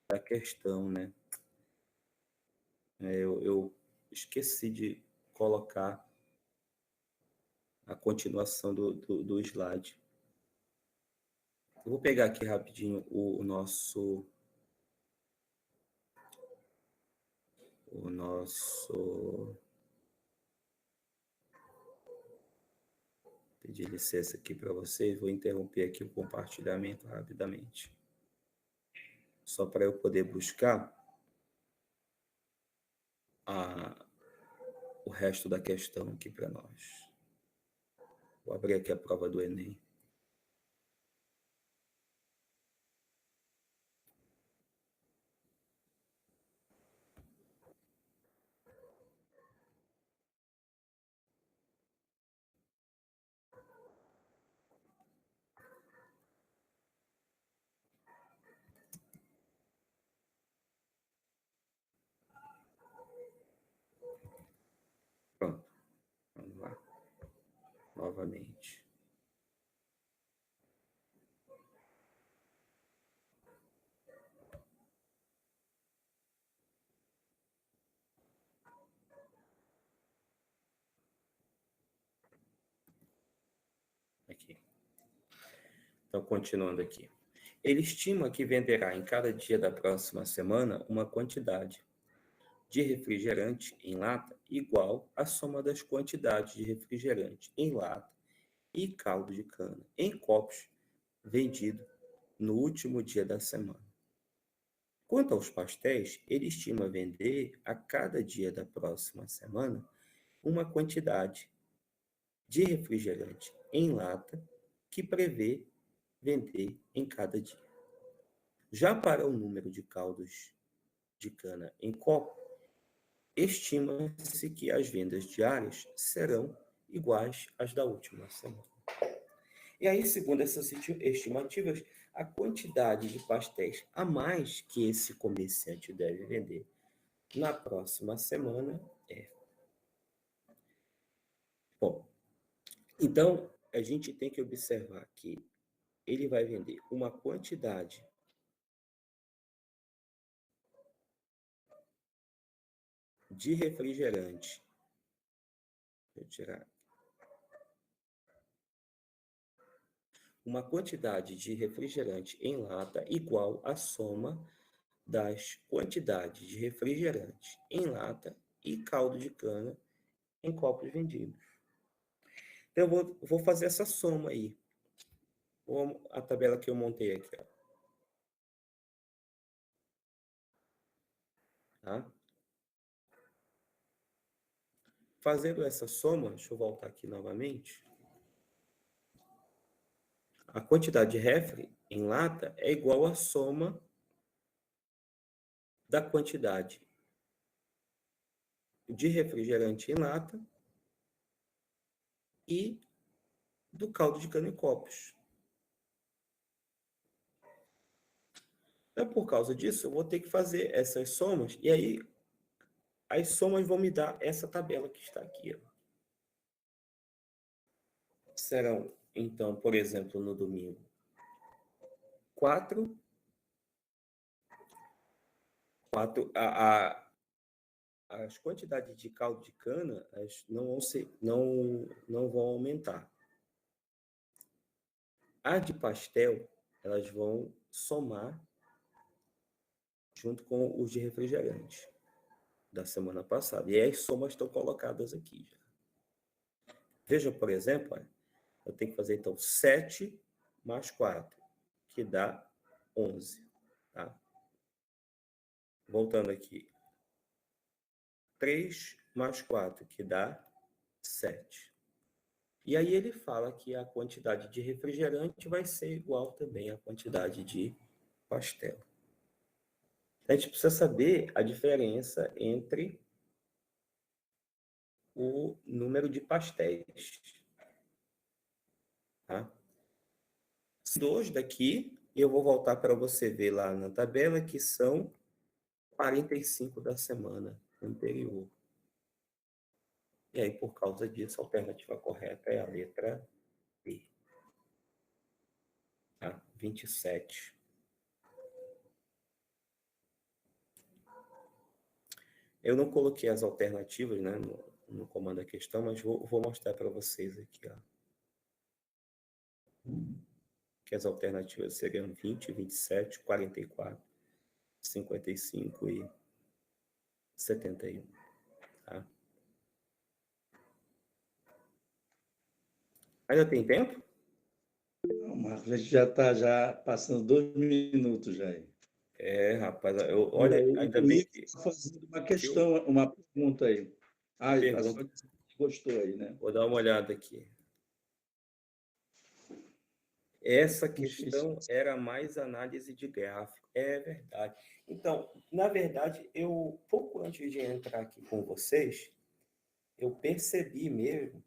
da questão, né? Eu esqueci de colocar a continuação do slide. Eu vou pegar aqui rapidinho o nosso pedir licença aqui para vocês, vou interromper aqui o compartilhamento rapidamente, só para eu poder buscar o resto da questão aqui para nós. Vou abrir aqui a prova do Enem. Pronto, vamos lá, novamente. Aqui. Então, continuando aqui. Ele estima que venderá em cada dia da próxima semana uma quantidade de refrigerante em lata igual à soma das quantidades de refrigerante em lata e caldo de cana em copos vendido no último dia da semana. Quanto aos pastéis, ele estima vender a cada dia da próxima semana uma quantidade de refrigerante em lata que prevê vender em cada dia. Já para o número de caldos de cana em copo, estima-se que as vendas diárias serão iguais às da última semana. E aí, segundo essas estimativas, a quantidade de pastéis a mais que esse comerciante deve vender na próxima semana é. Bom, então a gente tem que observar que ele vai vender uma quantidade de refrigerante. Vou tirar. Uma quantidade de refrigerante em lata igual à soma das quantidades de refrigerante em lata e caldo de cana em copos vendidos. Então, eu vou fazer essa soma aí. A tabela que eu montei aqui. Ó. Tá? Fazendo essa soma, deixa eu voltar aqui novamente. A quantidade de refri em lata é igual à soma da quantidade de refrigerante em lata e do caldo de cana em copos. Então, por causa disso, eu vou ter que fazer essas somas, e aí as somas vão me dar essa tabela que está aqui. Ó. Serão, então, por exemplo, no domingo, 4 as quantidades de caldo de cana não vão aumentar. A de pastel, elas vão somar junto com os de refrigerante da semana passada. E as somas estão colocadas aqui já. Veja, por exemplo, olha, eu tenho que fazer, então, 7 mais 4, que dá 11. Tá? Voltando aqui. 3 mais 4, que dá 7. E aí ele fala que a quantidade de refrigerante vai ser igual também à quantidade de pastel. A gente precisa saber a diferença entre o número de pastéis. Tá? Dois daqui, eu vou voltar para você ver lá na tabela, que são 45 da semana anterior. E aí, por causa disso, a alternativa correta é a letra B. Tá? 27. Eu não coloquei as alternativas, né, no comando da questão, mas vou mostrar para vocês aqui, ó. Que as alternativas seriam 20, 27, 44, 55 e 71. Tá? Ainda tem tempo? Não, Marcos, a gente já está já passando 2 minutos já aí. Rapaz, olha, ainda bem que... Está fazendo uma questão, uma pergunta aí. A Pergunta. sua gostou aí, né? Vou dar uma olhada aqui. Essa questão era mais análise de gráfico. É verdade. Então, na verdade, pouco antes de entrar aqui com vocês, eu percebi mesmo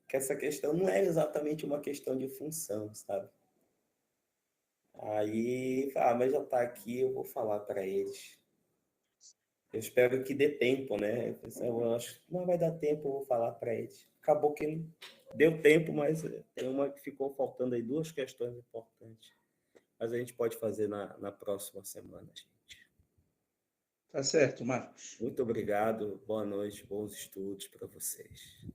que essa questão não é exatamente uma questão de função, sabe? Aí, mas já está aqui, eu vou falar para eles. Eu espero que dê tempo, né? Eu acho que não vai dar tempo, eu vou falar para eles. Acabou que deu tempo, mas tem uma que ficou faltando aí, 2 questões importantes. Mas a gente pode fazer na próxima semana, gente. Tá certo, Marcos. Muito obrigado, boa noite, bons estudos para vocês.